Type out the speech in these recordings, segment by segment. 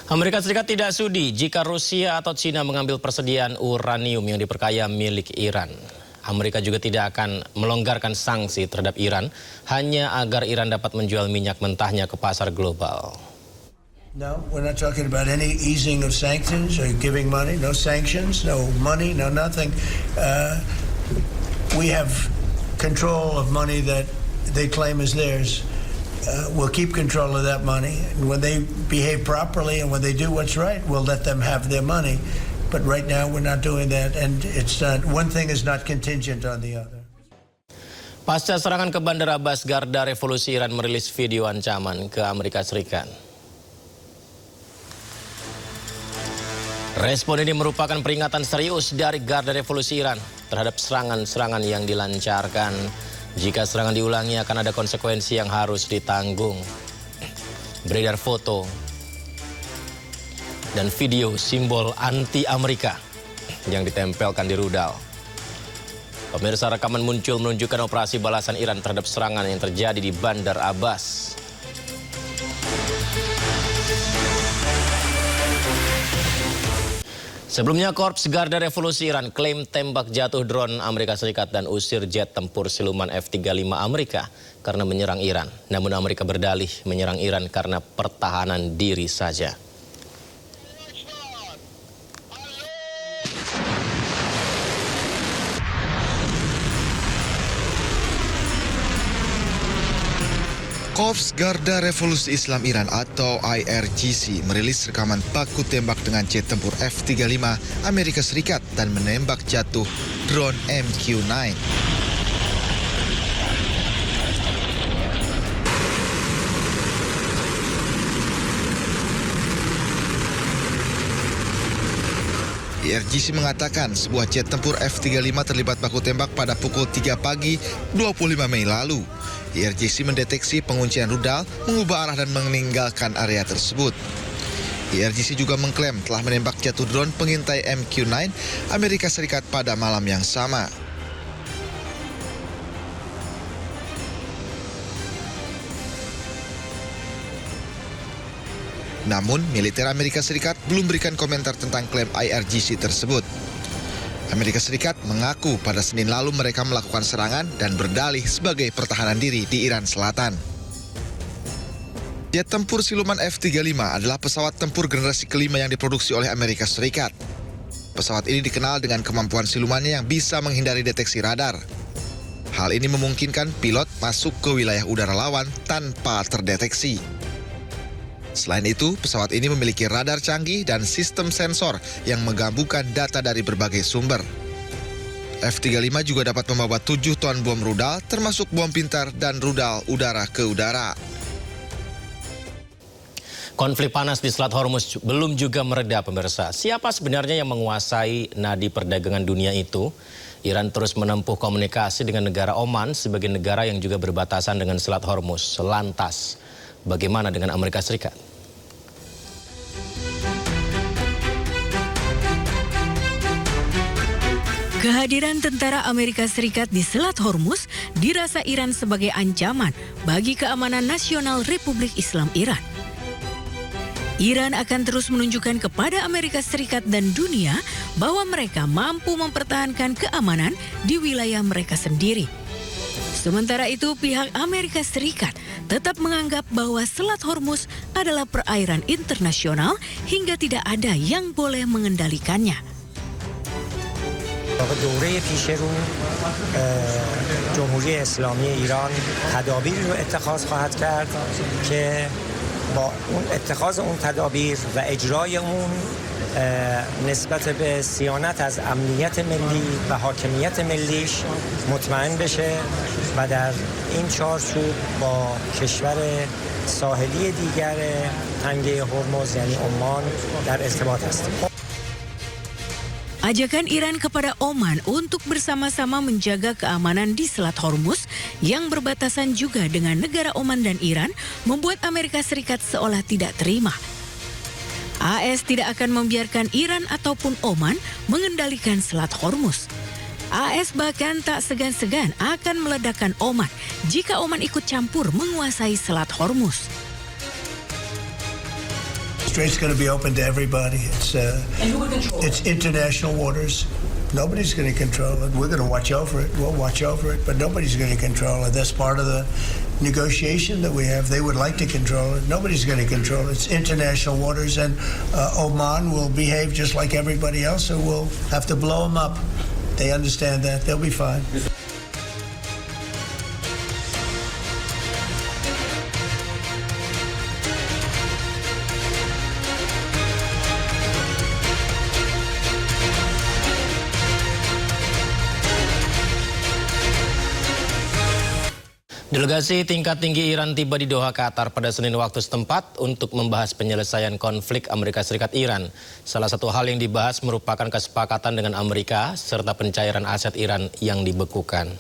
Amerika Serikat tidak sudi jika Rusia atau China mengambil persediaan uranium yang diperkaya milik Iran. Amerika juga tidak akan melonggarkan sanksi terhadap Iran hanya agar Iran dapat menjual minyak mentahnya ke pasar global. No, we're not talking about any easing of sanctions or giving money. No sanctions, no money, no nothing. We have control of money that they claim is theirs. We'll keep control of that money. And when they behave properly and when they do what's right, we'll let them have their money. But right now we're not doing that, and it's not, one thing is not contingent on the other. Pasca serangan ke Bandar Abbas, Garda Revolusi Iran merilis video ancaman ke Amerika Serikat. Respon ini merupakan peringatan serius dari Garda Revolusi Iran terhadap serangan-serangan yang dilancarkan. Jika serangan diulangi akan ada konsekuensi yang harus ditanggung. Beredar foto dan video simbol anti-Amerika yang ditempelkan di rudal. Pemirsa, rekaman muncul menunjukkan operasi balasan Iran terhadap serangan yang terjadi di Bandar Abbas. Sebelumnya, Korps Garda Revolusi Iran klaim tembak jatuh drone Amerika Serikat dan usir jet tempur siluman F-35 Amerika karena menyerang Iran. Namun Amerika berdalih menyerang Iran karena pertahanan diri saja. Korps Garda Revolusi Islam Iran atau IRGC merilis rekaman baku tembak dengan jet tempur F-35 Amerika Serikat dan menembak jatuh drone MQ-9. IRGC mengatakan sebuah jet tempur F-35 terlibat baku tembak pada pukul 3 pagi 25 Mei lalu. IRGC mendeteksi penguncian rudal, mengubah arah dan meninggalkan area tersebut. IRGC juga mengklaim telah menembak jatuh drone pengintai MQ-9 Amerika Serikat pada malam yang sama. Namun, militer Amerika Serikat belum berikan komentar tentang klaim IRGC tersebut. Amerika Serikat mengaku pada Senin lalu mereka melakukan serangan dan berdalih sebagai pertahanan diri di Iran Selatan. Jet tempur siluman F-35 adalah pesawat tempur generasi kelima yang diproduksi oleh Amerika Serikat. Pesawat ini dikenal dengan kemampuan silumannya yang bisa menghindari deteksi radar. Hal ini memungkinkan pilot masuk ke wilayah udara lawan tanpa terdeteksi. Selain itu, pesawat ini memiliki radar canggih dan sistem sensor yang menggabungkan data dari berbagai sumber. F-35 juga dapat membawa 7 ton bom rudal, termasuk bom pintar dan rudal udara ke udara. Konflik panas di Selat Hormuz belum juga mereda, pemirsa. Siapa sebenarnya yang menguasai nadi perdagangan dunia itu? Iran terus menempuh komunikasi dengan negara Oman sebagai negara yang juga berbatasan dengan Selat Hormuz. Lantas, bagaimana dengan Amerika Serikat? Kehadiran tentara Amerika Serikat di Selat Hormuz dirasa Iran sebagai ancaman bagi keamanan nasional Republik Islam Iran. Iran akan terus menunjukkan kepada Amerika Serikat dan dunia bahwa mereka mampu mempertahankan keamanan di wilayah mereka sendiri. Sementara itu, pihak Amerika Serikat tetap menganggap bahwa Selat Hormuz adalah perairan internasional hingga tidak ada yang boleh mengendalikannya. دوره پیش رو جمهوری اسلامی ایران تدابیری رو اتخاذ خواهد کرد که با اون اتخاذ اون تدابیر و اجرای اون نسبت به صیانت از امنیت ملی و حاکمیت ملیش مطمئن بشه و در این چارچوب با کشور ساحلی دیگر تنگه هرمز یعنی عمان در ارتباط هستیم. Ajakan Iran kepada Oman untuk bersama-sama menjaga keamanan di Selat Hormuz yang berbatasan juga dengan negara Oman dan Iran membuat Amerika Serikat seolah tidak terima. AS tidak akan membiarkan Iran ataupun Oman mengendalikan Selat Hormuz. AS bahkan tak segan-segan akan meledakkan Oman jika Oman ikut campur menguasai Selat Hormuz. Strait's going to be open to everybody. It's international waters. Nobody's going to control it. We're going to watch over it. We'll watch over it, but nobody's going to control it. That's part of the negotiation that we have. They would like to control it. Nobody's going to control it. It's international waters, and Oman will behave just like everybody else, so we'll have to blow them up. They understand that. They'll be fine. Delegasi tingkat tinggi Iran tiba di Doha, Qatar pada Senin waktu setempat untuk membahas penyelesaian konflik Amerika Serikat-Iran. Salah satu hal yang dibahas merupakan kesepakatan dengan Amerika serta pencairan aset Iran yang dibekukan.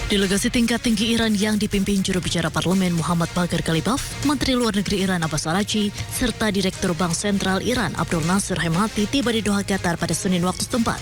Delegasi tingkat tinggi Iran yang dipimpin juru bicara parlemen Muhammad Bagher Ghalibaf, Menteri Luar Negeri Iran Abbas Araghchi, serta Direktur Bank Sentral Iran Abdul Nasir Hemati tiba di Doha, Qatar pada Senin waktu setempat.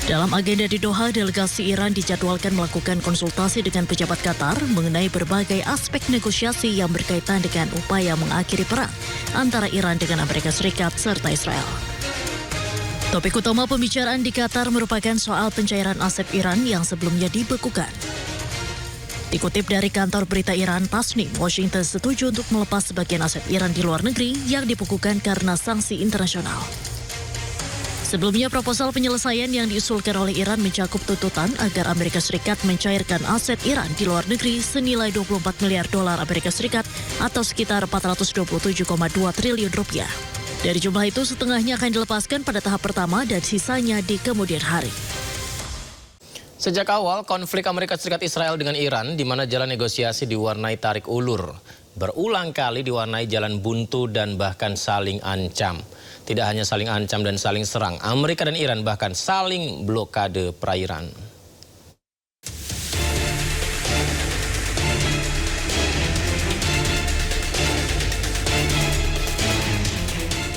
Dalam agenda di Doha, delegasi Iran dijadwalkan melakukan konsultasi dengan pejabat Qatar mengenai berbagai aspek negosiasi yang berkaitan dengan upaya mengakhiri perang antara Iran dengan Amerika Serikat serta Israel. Topik utama pembicaraan di Qatar merupakan soal pencairan aset Iran yang sebelumnya dibekukan. Dikutip dari kantor berita Iran Tasnim, Washington setuju untuk melepas sebagian aset Iran di luar negeri yang dibekukan karena sanksi internasional. Sebelumnya, proposal penyelesaian yang diusulkan oleh Iran mencakup tuntutan agar Amerika Serikat mencairkan aset Iran di luar negeri senilai 24 miliar dolar Amerika Serikat atau sekitar 427,2 triliun rupiah. Dari jumlah itu, setengahnya akan dilepaskan pada tahap pertama dan sisanya di kemudian hari. Sejak awal, konflik Amerika Serikat-Israel dengan Iran, di mana jalan negosiasi diwarnai tarik ulur, berulang kali diwarnai jalan buntu dan bahkan saling ancam. Tidak hanya saling ancam dan saling serang, Amerika dan Iran bahkan saling blokade perairan.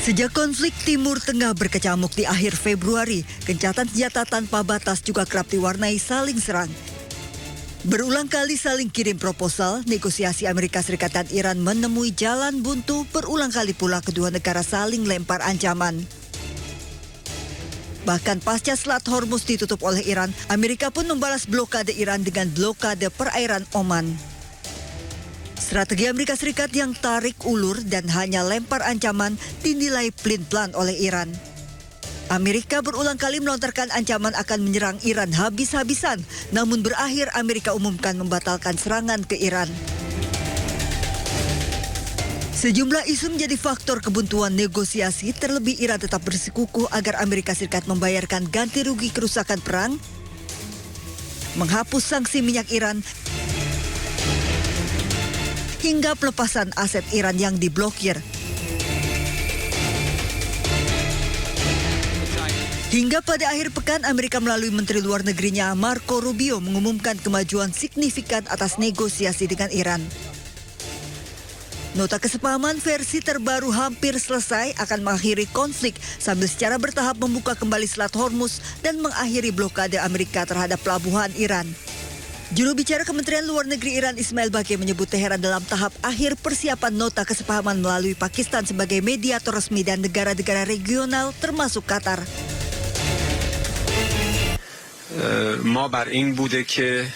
Sejak konflik Timur Tengah berkecamuk di akhir Februari, gencatan senjata tanpa batas juga kerap diwarnai saling serang. Berulang kali saling kirim proposal, negosiasi Amerika Serikat dan Iran menemui jalan buntu, berulang kali pula kedua negara saling lempar ancaman. Bahkan pasca Selat Hormuz ditutup oleh Iran, Amerika pun membalas blokade Iran dengan blokade perairan Oman. Strategi Amerika Serikat yang tarik ulur dan hanya lempar ancaman dinilai pelin-pelan oleh Iran. Amerika berulang kali melontarkan ancaman akan menyerang Iran habis-habisan, namun berakhir Amerika umumkan membatalkan serangan ke Iran. Sejumlah isu menjadi faktor kebuntuan negosiasi, terlebih Iran tetap bersikukuh agar Amerika Serikat membayarkan ganti rugi kerusakan perang, menghapus sanksi minyak Iran, hingga pelepasan aset Iran yang diblokir. Hingga pada akhir pekan, Amerika melalui Menteri Luar Negerinya Marco Rubio mengumumkan kemajuan signifikan atas negosiasi dengan Iran. Nota kesepahaman versi terbaru hampir selesai akan mengakhiri konflik sambil secara bertahap membuka kembali Selat Hormuz dan mengakhiri blokade Amerika terhadap pelabuhan Iran. Juru bicara Kementerian Luar Negeri Iran Ismail Baqi menyebut Teheran dalam tahap akhir persiapan nota kesepahaman melalui Pakistan sebagai mediator resmi dan negara-negara regional termasuk Qatar. ما بر این بوده که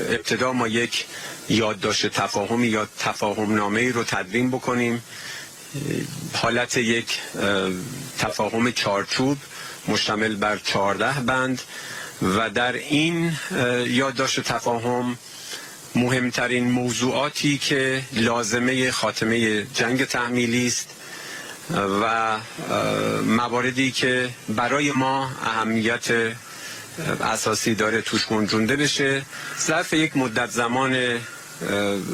ابتدا ما یک یادداشت تفاهمی یا تفاهم نامه‌ای رو تدوین بکنیم، حالت یک تفاهم چارچوب مشتمل بر 14 بند و در این یادداشت تفاهم مهمترین موضوعاتی که لازمه خاتمه جنگ تحمیلی است و مواردی که برای ما اهمیت اساسی داره توش گنجونده بشه، ظرف یک مدت زمان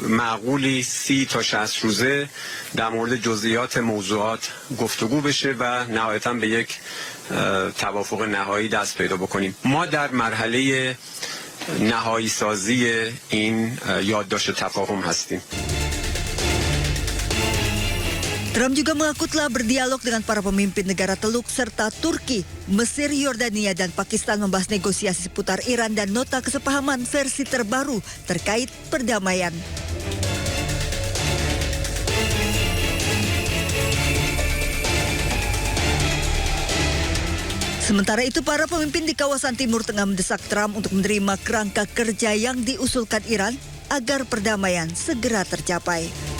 معقولی 30 تا 60 روزه در مورد جزئیات موضوعات گفتگو بشه و نهایتاً به یک توافق نهایی دست پیدا بکنیم. ما در مرحله نهایی سازی این یادداشت تفاهم هستیم. Trump juga mengaku telah berdialog dengan para pemimpin negara Teluk serta Turki, Mesir, Yordania, dan Pakistan membahas negosiasi seputar Iran dan nota kesepahaman versi terbaru terkait perdamaian. Sementara itu, para pemimpin di kawasan Timur Tengah mendesak Trump untuk menerima kerangka kerja yang diusulkan Iran agar perdamaian segera tercapai.